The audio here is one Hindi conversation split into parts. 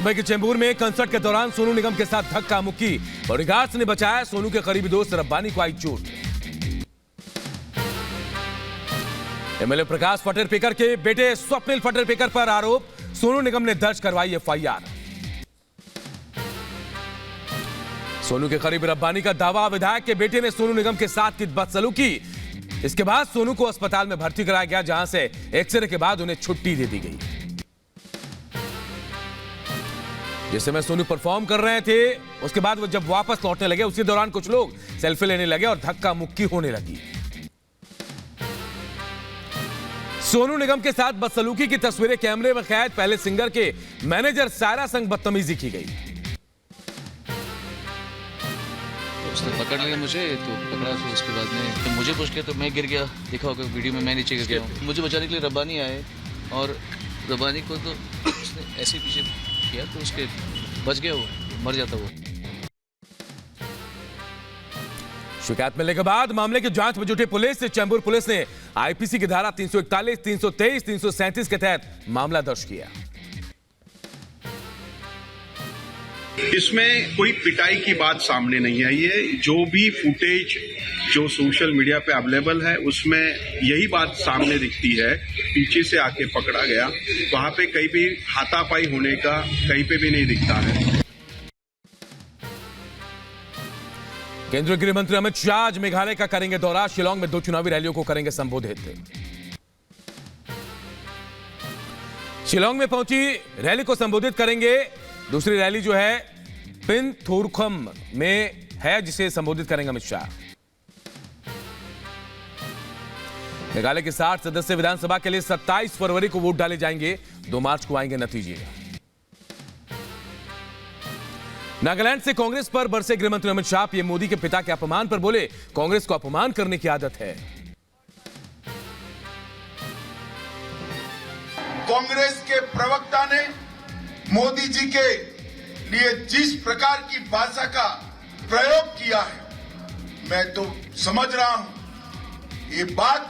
मुंबई के चेंबूर में कंसर्ट के दौरान सोनू निगम के साथ धक्का मुक्की। बॉडीगार्ड्स ने बचाया सोनू के करीबी दोस्त रब्बानी को आई चोट। एमएलए प्रकाश फटेरपेकर के बेटे स्वप्निल फटेरपेकर पर आरोप, सोनू निगम ने दर्ज करवाई एफआईआर। सोनू के करीबी रब्बानी का दावा, विधायक के बेटे ने सोनू निगम के साथ की बदसलूकी। इसके बाद सोनू को अस्पताल में भर्ती कराया गया, जहां से एक्सरे के बाद उन्हें छुट्टी दे दी गई। जिस समय सोनू परफॉर्म कर रहे थे, उसके बाद वो जब वापस लौटने लगे, उसी दौरान कुछ लोग सेल्फी लेने लगे और धक्का मुक्की होने लगी। सोनू निगम के साथ बदसलूकी की तस्वीरें कैमरे में कैद। पहले सिंगर के मैनेजर सायरा संग बदतमीजी की गई। उसने पकड़ लिया मुझे, तो पकड़ा, तो उसके बाद में तो मुझे पुश किया, तो मैं गिर गया। देखा होगा वीडियो में, मैं नीचे गिर गया। मुझे बचाने के लिए रब्बानी आए और रब्बानी को तो उसने ऐसे पीछे किया, तो उसके बच गया, वो मर जाता वो। शिकायत मिलने के बाद मामले की जांच में जुटी पुलिस। चेंबूर पुलिस ने आईपीसी की धारा 341, 323, 337 के तहत मामला दर्ज किया। इसमें कोई पिटाई की बात सामने नहीं आई है। जो भी फुटेज जो सोशल मीडिया पे अवेलेबल है, उसमें यही बात सामने दिखती है। पीछे से आके पकड़ा गया, वहां पे कहीं भी हाथापाई होने का कहीं पे भी नहीं दिखता है। केंद्रीय गृह मंत्री अमित शाह आज मेघालय का करेंगे दौरा। शिलांग में 2 चुनावी रैलियों को करेंगे संबोधित। शिलांग में पहुंची रैली को संबोधित करेंगे। दूसरी रैली जो है पिनथोरखम में है, जिसे संबोधित करेंगे अमित शाह। मेघालय के 60 सदस्य विधानसभा के लिए 27 फरवरी को वोट डाले जाएंगे। 2 मार्च को आएंगे नतीजे। नागालैंड से कांग्रेस पर बरसे गृहमंत्री अमित शाह। पीएम मोदी के पिता के अपमान पर बोले, कांग्रेस को अपमान करने की आदत है। कांग्रेस के प्रवक्ता ने मोदी जी के लिए जिस प्रकार की भाषा का प्रयोग किया है, मैं तो समझ रहा हूं ये बात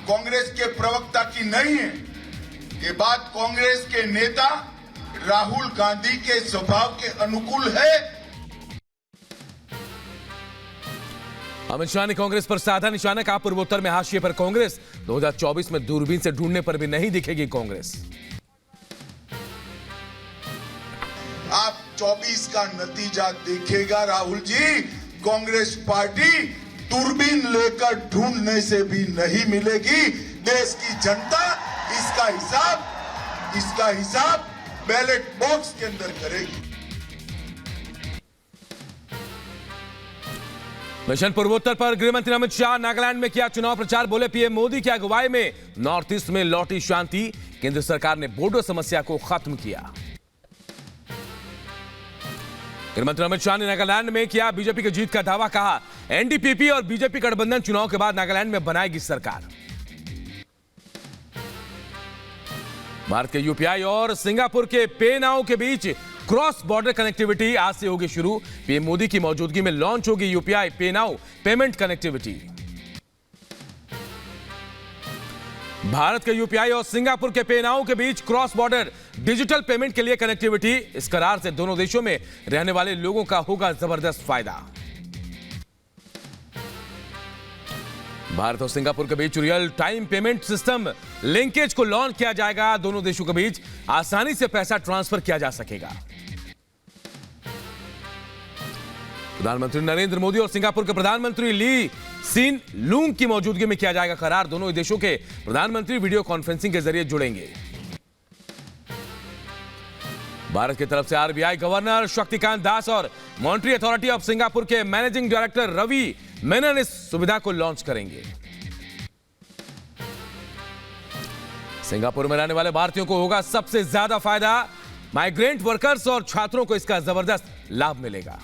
कांग्रेस के प्रवक्ता की नहीं है। ये बात कांग्रेस के नेता राहुल गांधी के स्वभाव के अनुकूल है। अमित शाह ने कांग्रेस पर साधा निशाना कहा, पूर्वोत्तर में हाशिए पर कांग्रेस। 2024 में दूरबीन से ढूंढने पर भी नहीं दिखेगी कांग्रेस। आप 24 का नतीजा देखिएगा राहुल जी। कांग्रेस पार्टी दूरबीन लेकर ढूंढने से भी नहीं मिलेगी। देश की जनता इसका हिसाब बैलेट बॉक्स के अंदर करेगी। मिशन पूर्वोत्तर पर गृहमंत्री अमित शाह नागालैंड में किया चुनाव प्रचार। बोले, पीएम मोदी की अगुवाई में नॉर्थ ईस्ट में लौटी शांति। केंद्र सरकार ने बोडो समस्या को खत्म किया। गृहमंत्री अमित शाह ने नागालैंड में किया बीजेपी की जीत का दावा। कहा, एनडीपीपी और बीजेपी गठबंधन चुनाव के बाद नागालैंड में बनाएगी सरकार। भारत के यूपीआई और सिंगापुर के पेनाओ के बीच क्रॉस बॉर्डर कनेक्टिविटी आज से होगी शुरू। पीएम मोदी की मौजूदगी में लॉन्च होगी यूपीआई पेनाओ पेमेंट कनेक्टिविटी। भारत के यूपीआई और सिंगापुर के पेनाओ के बीच क्रॉस बॉर्डर डिजिटल पेमेंट के लिए कनेक्टिविटी। इस करार से दोनों देशों में रहने वाले लोगों का होगा जबरदस्त फायदा। भारत और सिंगापुर के बीच real time payment system linkage को लॉन्च किया जाएगा। दोनों देशों के बीच आसानी से पैसा ट्रांसफर किया जा सकेगा। प्रधानमंत्री नरेंद्र मोदी और सिंगापुर के प्रधानमंत्री ली सीन लूंग की मौजूदगी में किया जाएगा करार। दोनों देशों के प्रधानमंत्री वीडियो कॉन्फ्रेंसिंग के जरिए जुड़ेंगे। भारत की तरफ से आरबीआई गवर्नर शक्तिकांत दास और मॉनेटरी अथॉरिटी ऑफ सिंगापुर के मैनेजिंग डायरेक्टर रवि मेनन इस सुविधा को लॉन्च करेंगे। सिंगापुर में रहने वाले भारतीयों को होगा सबसे ज्यादा फायदा। माइग्रेंट वर्कर्स और छात्रों को इसका जबरदस्त लाभ मिलेगा।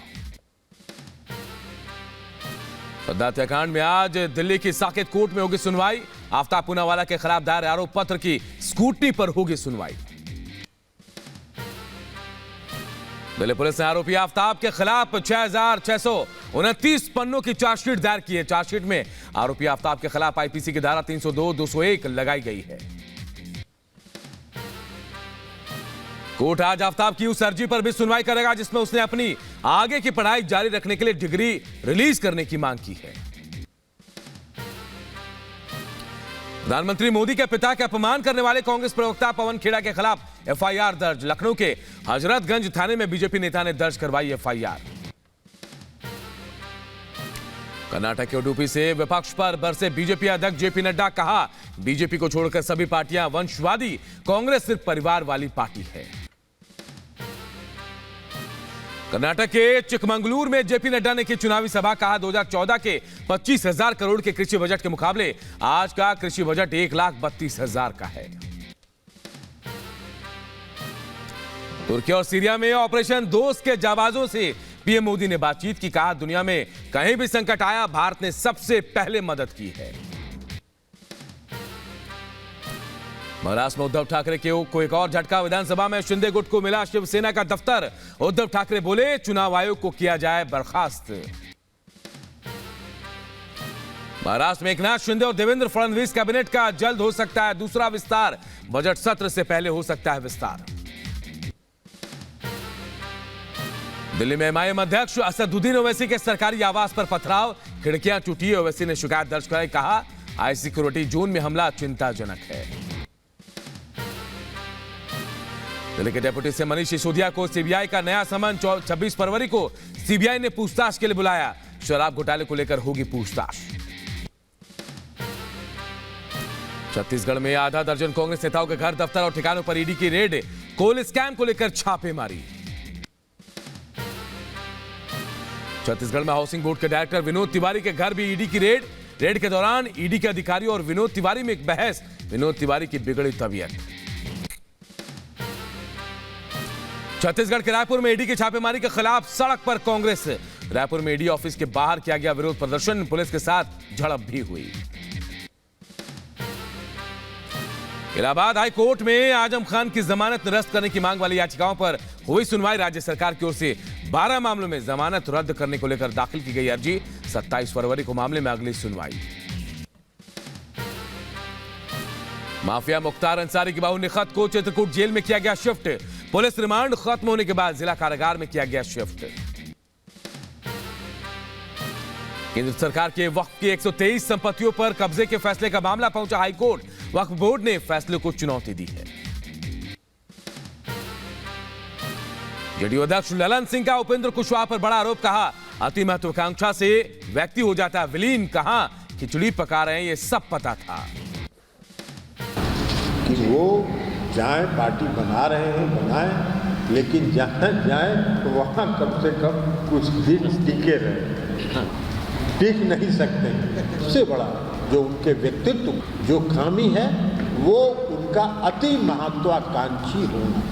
पद्मा हत्याकांड में आज दिल्ली की साकेत कोर्ट में होगी सुनवाई। आफ्ताब पूनावाला के खिलाफ दायर आरोप पत्र की स्क्रूटनी पर होगी सुनवाई। दिल्ली पुलिस ने आरोपी आफ्ताब के खिलाफ 6,629 पन्नों की चार्जशीट दायर की है। चार्जशीट में आरोपी आफ्ताब के खिलाफ आईपीसी की धारा 302, 201 लगाई गई है। कोर्ट आज आफ्ताब की उस अर्जी पर भी सुनवाई करेगा जिसमें उसने अपनी आगे की पढ़ाई जारी रखने के लिए डिग्री रिलीज करने की मांग की है। प्रधानमंत्री मोदी के पिता के अपमान करने वाले कांग्रेस प्रवक्ता पवन खेड़ा के खिलाफ एफआईआर दर्ज। लखनऊ के हजरतगंज थाने में बीजेपी नेता ने दर्ज करवाई एफआईआर। कर्नाटक के उडुपी से विपक्ष पर बरसे बीजेपी अध्यक्ष जेपी नड्डा। कहा, बीजेपी को छोड़कर सभी पार्टियां वंशवादी, कांग्रेस सिर्फ परिवार वाली पार्टी है। कर्नाटक के चिकमंगलूर में जेपी नड्डा ने की चुनावी सभा। कहा, 2014 के 25,000 करोड़ के कृषि बजट के मुकाबले आज का कृषि बजट 1,32,000 का है। तुर्की और सीरिया में ऑपरेशन दोस्त के जाबाजों से पीएम मोदी ने बातचीत की। कहा, दुनिया में कहीं भी संकट आया, भारत ने सबसे पहले मदद की है। महाराष्ट्र में उद्धव ठाकरे को एक और झटका। विधानसभा में शिंदे गुट को मिला शिवसेना का दफ्तर। उद्धव ठाकरे बोले, चुनाव आयोग को किया जाए बर्खास्त। महाराष्ट्र में एकनाथ शिंदे और देवेंद्र फडणवीस कैबिनेट का जल्द हो सकता है दूसरा विस्तार। बजट सत्र से पहले हो सकता है विस्तार। दिल्ली में एमआईएम अध्यक्ष असदुद्दीन ओवैसी के सरकारी आवास पर पथराव, खिड़कियां टूटी। ओवैसी ने शिकायत दर्ज कराई। कहा, हाई सिक्योरिटी जोन में हमला चिंताजनक है। दिल्ली के डेप्यूटी से मनीष सिसोदिया को सीबीआई का नया समन। 26 फरवरी को सीबीआई ने पूछताछ के लिए बुलाया। शराब घोटाले को लेकर होगी पूछताछ। छत्तीसगढ़ में आधा दर्जन कांग्रेस नेताओं के घर, दफ्तर और ठिकानों पर ईडी की रेड। कोल स्कैम को लेकर छापेमारी। छत्तीसगढ़ में हाउसिंग बोर्ड के डायरेक्टर विनोद तिवारी के घर भी ईडी की रेड। रेड के दौरान ईडी के अधिकारी और विनोद तिवारी में एक बहस। विनोद तिवारी की बिगड़ी तबीयत। छत्तीसगढ़ के रायपुर में ईडी की छापेमारी के खिलाफ सड़क पर कांग्रेस। रायपुर में ईडी ऑफिस के बाहर किया गया विरोध प्रदर्शन। पुलिस के साथ झड़प भी हुई। इलाहाबाद हाई कोर्ट में आजम खान की जमानत निरस्त करने की मांग वाली याचिकाओं पर हुई सुनवाई। राज्य सरकार की ओर से 12 मामलों में जमानत रद्द करने को लेकर दाखिल की गई अर्जी। 27 फरवरी को मामले में अगली सुनवाई। माफिया मुख्तार अंसारी की बहू निखत को चित्रकूट जेल में किया गया शिफ्ट। पुलिस रिमांड खत्म होने के बाद जिला कारागार में किया गया शिफ्ट। केंद्र सरकार के वक्फ की 123 संपत्तियों पर कब्जे के फैसले का मामला पहुंचा हाई कोर्ट। वक्फ बोर्ड ने फैसले को चुनौती दी है। जेडीयू अध्यक्ष ललन सिंह का उपेंद्र कुशवाहा पर बड़ा आरोप। कहा, अति महत्वाकांक्षा से व्यक्ति हो जाता है विलीन। कहा, खिचड़ी पका रहे हैं ये सब पता था। कि वो जाए पार्टी बना रहे हैं बनाए, लेकिन जहां जाए तो वहां कम से कम कुछ दिन टिके रहे। टिक नहीं सकते। सबसे बड़ा जो उनके व्यक्तित्व जो खामी है वो उनका अति महत्वाकांक्षी होना।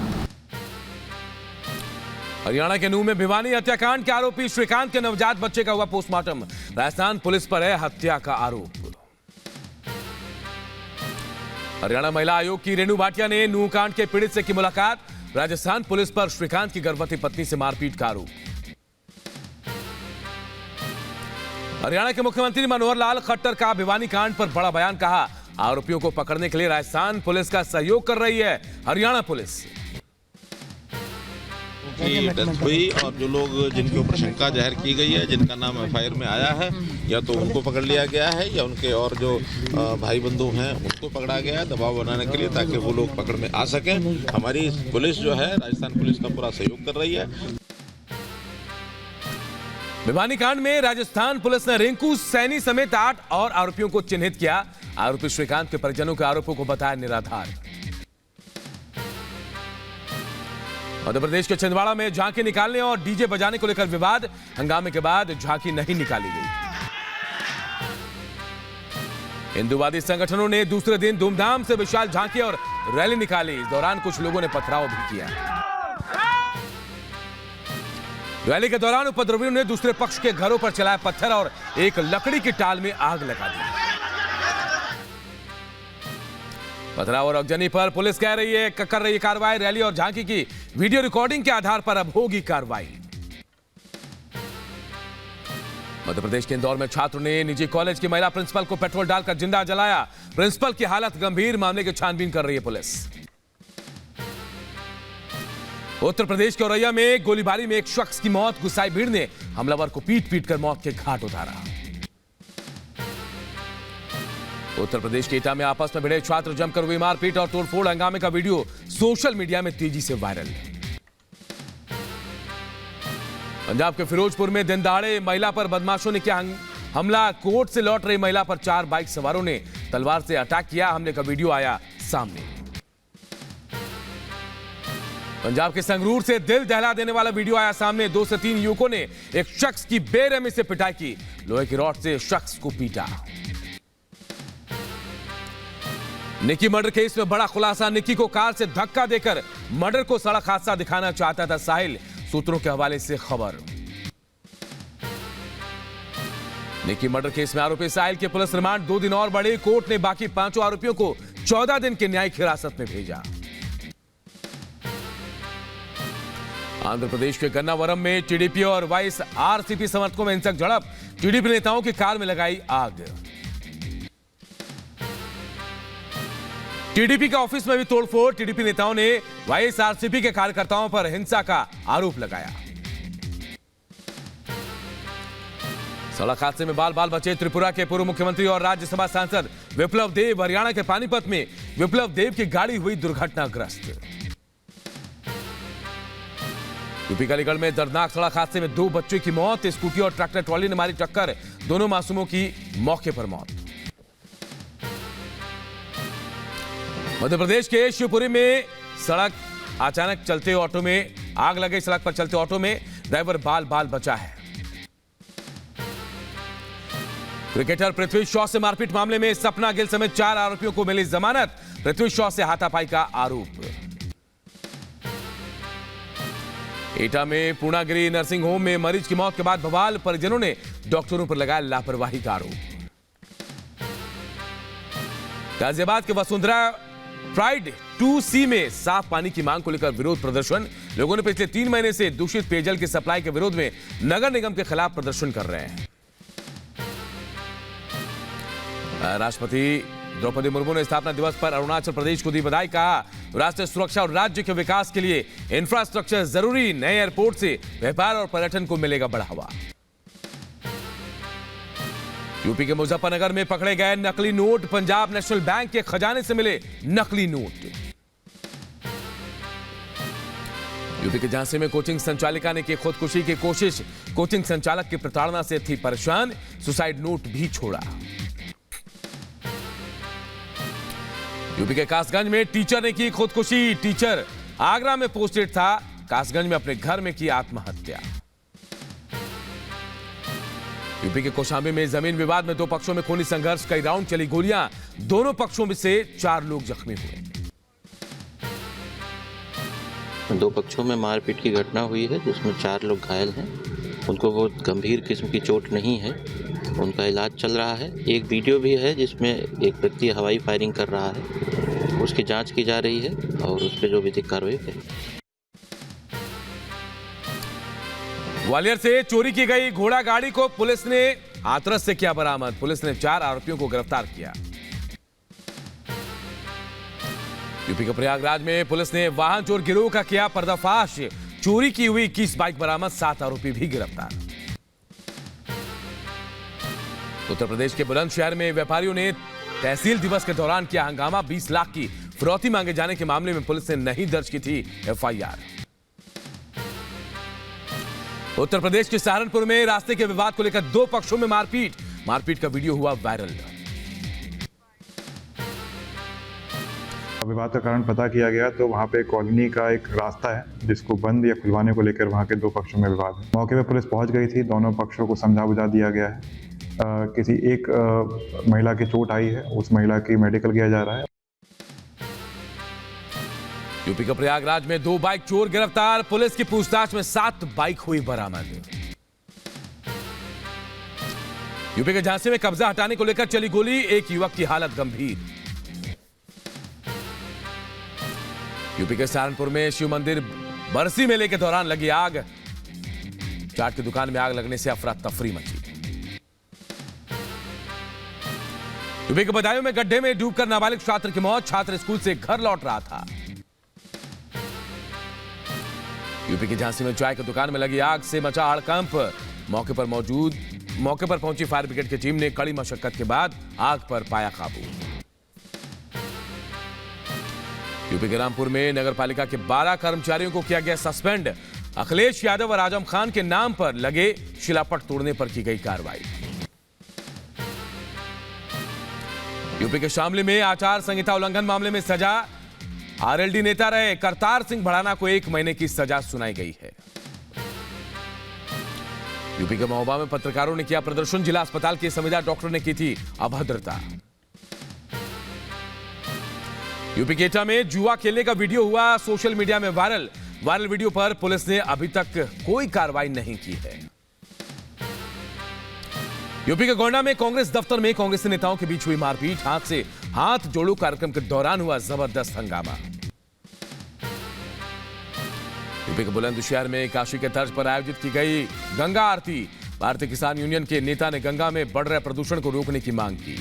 हरियाणा के नूह में भिवानी हत्याकांड के आरोपी श्रीकांत के नवजात बच्चे का हुआ पोस्टमार्टम। राजस्थान पुलिस पर है हत्या का आरोप। हरियाणा महिला आयोग की रेणु भाटिया ने नूह कांड के पीड़ित से की मुलाकात। राजस्थान पुलिस पर श्रीकांत की गर्भवती पत्नी से मारपीट का आरोप। हरियाणा के मुख्यमंत्री मनोहर लाल खट्टर का भिवानी कांड पर बड़ा बयान। कहा, आरोपियों को पकड़ने के लिए राजस्थान पुलिस का सहयोग कर रही है हरियाणा पुलिस। की डेथ हुई और जो लोग जिनके ऊपर शंका जाहिर की गई है, जिनका नाम एफआईआर में आया है, या तो उनको पकड़ लिया गया है या उनके और जो भाई बंधु हैं उनको पकड़ा गया है दबाव बनाने के लिए, ताकि वो लोग पकड़ में आ सकें। हमारी पुलिस जो है राजस्थान पुलिस का पूरा सहयोग कर रही है। भिवानी कांड में राजस्थान पुलिस ने रिंकू सैनी समेत 8 और आरोपियों को चिन्हित किया। आरोपी श्रीकांत के परिजनों के आरोपों को बताया निराधार। मध्य प्रदेश के छिंदवाड़ा में झांकी निकालने और डीजे बजाने को लेकर विवाद। हंगामे के बाद झांकी नहीं निकाली गई। हिंदूवादी संगठनों ने दूसरे दिन धूमधाम से विशाल झांकी और रैली निकाली। इस दौरान कुछ लोगों ने पथराव भी किया। रैली के दौरान उपद्रवियों ने दूसरे पक्ष के घरों पर चलाया पत्थर और एक लकड़ी की टाल में आग लगा दी। पथराव और अगजनी पर पुलिस कर रही है कार्रवाई। रैली और झांकी की वीडियो रिकॉर्डिंग के आधार पर अब होगी कार्रवाई। मध्य प्रदेश के इंदौर में छात्र ने निजी कॉलेज की महिला प्रिंसिपल को पेट्रोल डालकर जिंदा जलाया। प्रिंसिपल की हालत गंभीर, मामले की छानबीन कर रही है पुलिस। उत्तर प्रदेश के औरैया में गोलीबारी में एक शख्स की मौत, गुस्साई भीड़ ने हमलावर को पीट पीट कर मौत के घाट उतारा। उत्तर प्रदेश के एटा में आपस में भिड़े छात्र जमकर हुई मारपीट और तोड़फोड़ हंगामे का वीडियो सोशल मीडिया में तेजी से वायरल। पंजाब के फिरोजपुर में दिन दहाड़े महिला पर बदमाशों ने किया हमला। कोर्ट से लौट रही महिला पर 4 बाइक सवारों ने तलवार से अटैक किया। हमले का वीडियो आया सामने। पंजाब के संगरूर से दिल दहला देने वाला वीडियो आया सामने। 2 से 3 युवकों ने एक शख्स की बेरहमी से पिटाई की, लोहे की रॉड से शख्स को पीटा। निक्की मर्डर केस में बड़ा खुलासा। निक्की को कार से धक्का देकर मर्डर को सड़क हादसा दिखाना चाहता था साहिल, सूत्रों के हवाले से खबर। निक्की मर्डर केस में आरोपी साहिल के पुलिस रिमांड 2 दिन और बढ़े। कोर्ट ने बाकी 5 आरोपियों को 14 दिन की न्यायिक हिरासत में भेजा। आंध्र प्रदेश के गन्नावरम में टीडीपी और वाईएसआरसीपी समर्थकों में हिंसक झड़प। टीडीपी नेताओं की कार में लगाई आग। टीडीपी के ऑफिस में भी तोड़फोड़। टीडीपी नेताओं ने वाईएसआरसीपी के कार्यकर्ताओं पर हिंसा का आरोप लगाया। सड़क हादसे में बाल बाल बचे त्रिपुरा के पूर्व मुख्यमंत्री और राज्यसभा सांसद विप्लव देव। हरियाणा के पानीपत में विप्लव देव की गाड़ी हुई दुर्घटनाग्रस्त। यूपी के अलीगढ़ में दर्दनाक सड़क हादसे में 2 बच्चों की मौत। स्कूटी और ट्रैक्टर ट्रॉली ने मारी टक्कर, दोनों मासूमों की मौके पर मौत। मध्य प्रदेश के शिवपुरी में सड़क अचानक चलते ऑटो में आग लगी। सड़क पर चलते ऑटो में ड्राइवर बाल बाल बचा है। क्रिकेटर पृथ्वी शॉ से मारपीट मामले में सपना गिल समेत 4 आरोपियों को मिली जमानत। पृथ्वी शॉ से हाथापाई का आरोप। एटा में पूर्णागिरी नर्सिंग होम में मरीज की मौत के बाद बवाल। परिजनों ने डॉक्टरों पर लगाया लापरवाही का आरोप। गाजियाबाद के वसुंधरा प्राइड 2C में साफ पानी की मांग को लेकर विरोध प्रदर्शन। लोगों ने पिछले 3 महीने से दूषित पेयजल की सप्लाई के विरोध में नगर निगम के खिलाफ प्रदर्शन कर रहे हैं। राष्ट्रपति द्रौपदी मुर्मू ने स्थापना दिवस पर अरुणाचल प्रदेश को दी बधाई। कहा, राष्ट्रीय सुरक्षा और राज्य के विकास के लिए इंफ्रास्ट्रक्चर जरूरी। नए एयरपोर्ट से व्यापार और पर्यटन को मिलेगा बढ़ावा। यूपी के मुजफ्फरनगर में पकड़े गए नकली नोट। पंजाब नेशनल बैंक के खजाने से मिले नकली नोट। यूपी के झांसी में कोचिंग संचालिका ने की खुदकुशी की कोशिश। कोचिंग संचालक की प्रताड़ना से थी परेशान, सुसाइड नोट भी छोड़ा। यूपी के कासगंज में टीचर ने की खुदकुशी। टीचर आगरा में पोस्टेड था, कासगंज में अपने घर में की आत्महत्या। यूपी के कौशाम्बी में जमीन विवाद में 2 पक्षों में खूनी संघर्ष। कई राउंड चली गोलियां। दोनों पक्षों में से 4 लोग जख्मी हुए। 2 पक्षों में मारपीट की घटना हुई है जिसमें 4 लोग घायल हैं। उनको बहुत गंभीर किस्म की चोट नहीं है, उनका इलाज चल रहा है। एक वीडियो भी है जिसमें एक व्यक्ति हवाई फायरिंग कर रहा है, उसकी जांच की जा रही है और उस पर जो विधिक कार्रवाई है। ग्वालियर से चोरी की गई घोड़ा गाड़ी को पुलिस ने हाथरस से किया बरामद। पुलिस ने 4 आरोपियों को गिरफ्तार किया। यूपी के प्रयागराज में पुलिस ने वाहन चोर गिरोह का किया पर्दाफाश। चोरी की हुई 21 बाइक बरामद, 7 आरोपी भी गिरफ्तार। उत्तर प्रदेश के बुलंदशहर में व्यापारियों ने तहसील दिवस के दौरान किया हंगामा। 20 लाख की फिरौती मांगे जाने के मामले में पुलिस ने नहीं दर्ज की थी एफआईआर। उत्तर प्रदेश के सहारनपुर में रास्ते के विवाद को लेकर 2 पक्षों में मारपीट का वीडियो हुआ वायरल। विवाद का कारण पता किया गया तो वहाँ पे कॉलोनी का एक रास्ता है जिसको बंद या खुलवाने को लेकर वहाँ के 2 पक्षों में विवाद है। मौके पे पुलिस पहुँच गई थी, दोनों पक्षों को समझा बुझा दिया गया है। किसी एक महिला की चोट आई है, उस महिला की मेडिकल किया जा रहा है। यूपी के प्रयागराज में 2 बाइक चोर गिरफ्तार। पुलिस की पूछताछ में 7 बाइक हुई बरामद। यूपी के झांसी में कब्जा हटाने को लेकर चली गोली, 1 युवक की हालत गंभीर। यूपी के झांसी में कब्जा हटाने को लेकर चली गोली, 1 युवक की हालत गंभीर। यूपी के झांसी में कब्जा हटाने को लेकर चली गोली, 1 युवक की हालत गंभीर। यूपी के झांसी में कब्जा हटाने को लेकर चली गोली, 1 युवक की हालत गंभीर। यूपी के सहारनपुर में शिव मंदिर बरसी मेले के दौरान लगी आग। चाट की दुकान में आग लगने से अफरा तफरी मची। यूपी के बदायूं में गड्ढे में डूबकर नाबालिग छात्र की मौत। छात्र स्कूल से घर लौट रहा था। यूपी की झांसी में चाय की दुकान में लगी आग से मचा हड़कंप। मौके पर पहुंची फायर ब्रिगेड की टीम ने कड़ी मशक्कत के बाद आग पर पाया काबू। यूपी के रामपुर में नगरपालिका के 12 कर्मचारियों को किया गया सस्पेंड। अखिलेश यादव और आजम खान के नाम पर लगे शिलापट तोड़ने पर की गई कार्रवाई। यूपी के शामली में आचार संहिता उल्लंघन मामले में सजा। आरएलडी नेता रहे करतार सिंह भड़ाना को 1 महीने की सजा सुनाई गई है। यूपी के महोबा में पत्रकारों ने किया प्रदर्शन। जिला अस्पताल के संविदा डॉक्टर ने की थी अभद्रता। यूपी के एटा में जुआ खेलने का वीडियो हुआ सोशल मीडिया में वायरल वीडियो पर पुलिस ने अभी तक कोई कार्रवाई नहीं की है। यूपी के गोंडा में कांग्रेस दफ्तर में कांग्रेसी नेताओं के बीच हुई मारपीट। हाथ से हाथ जोड़ो कार्यक्रम के दौरान हुआ जबरदस्त हंगामा। यूपी के बुलंदशहर में काशी के तर्ज पर आयोजित की गई गंगा आरती। भारतीय किसान यूनियन के नेता ने गंगा में बढ़ रहे प्रदूषण को रोकने की मांग की।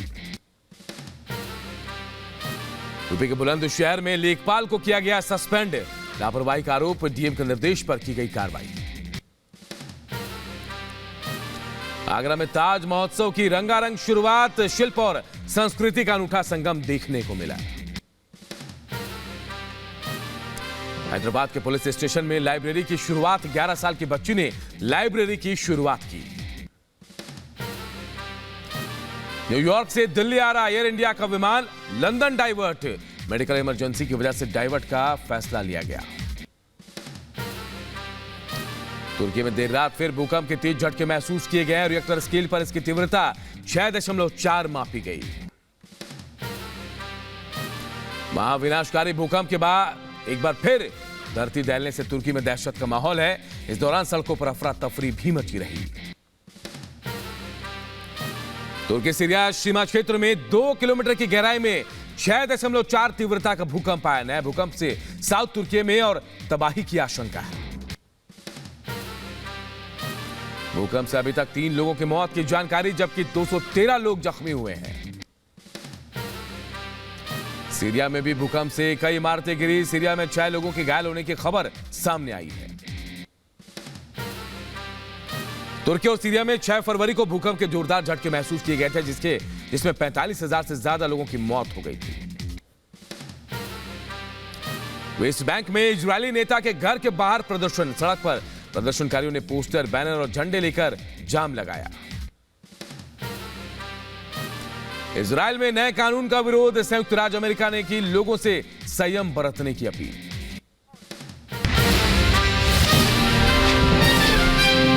यूपी के बुलंदशहर में लेखपाल को किया गया सस्पेंड। लापरवाही का आरोप, डीएम के निर्देश पर की गई कार्रवाई। आगरा में ताज महोत्सव की रंगारंग शुरुआत। शिल्प और संस्कृति का अनूठा संगम देखने को मिला। हैदराबाद के पुलिस स्टेशन में लाइब्रेरी की शुरुआत। 11 साल की बच्ची ने लाइब्रेरी की शुरुआत की। न्यूयॉर्क से दिल्ली आ रहा एयर इंडिया का विमान लंदन डाइवर्ट। मेडिकल इमरजेंसी की वजह से डाइवर्ट का फैसला लिया गया। तुर्की में देर रात फिर भूकंप के तेज झटके महसूस किए गए। रिएक्टर स्केल पर इसकी तीव्रता 6.4 मापी गई। महाविनाशकारी भूकंप के बाद एक बार फिर धरती दहलने से तुर्की में दहशत का माहौल है। इस दौरान सड़कों पर अफरा तफरी भी मची रही। तुर्की सीरिया सीमा क्षेत्र में 2 किलोमीटर की गहराई में 6.4 तीव्रता का भूकंप आया। नए भूकंप से साउथ तुर्की में और तबाही की आशंका है। भूकंप से अभी तक 3 लोगों की मौत की जानकारी, जबकि 213 लोग जख्मी हुए हैं। सीरिया में भी भूकंप से कई इमारतें गिरी। सीरिया में 6 लोगों के घायल होने की खबर सामने आई है। तुर्की और सीरिया में 6 फरवरी को भूकंप के जोरदार झटके महसूस किए गए थे, जिसमें 45,000 से ज्यादा लोगों की मौत हो गई थी। वेस्ट बैंक में इजरायली नेता के घर के बाहर प्रदर्शन। सड़क पर प्रदर्शनकारियों ने पोस्टर, बैनर और झंडे लेकर जाम लगाया। इजरायल में नए कानून का विरोध। संयुक्त राज्य अमेरिका ने की लोगों से संयम बरतने की अपील।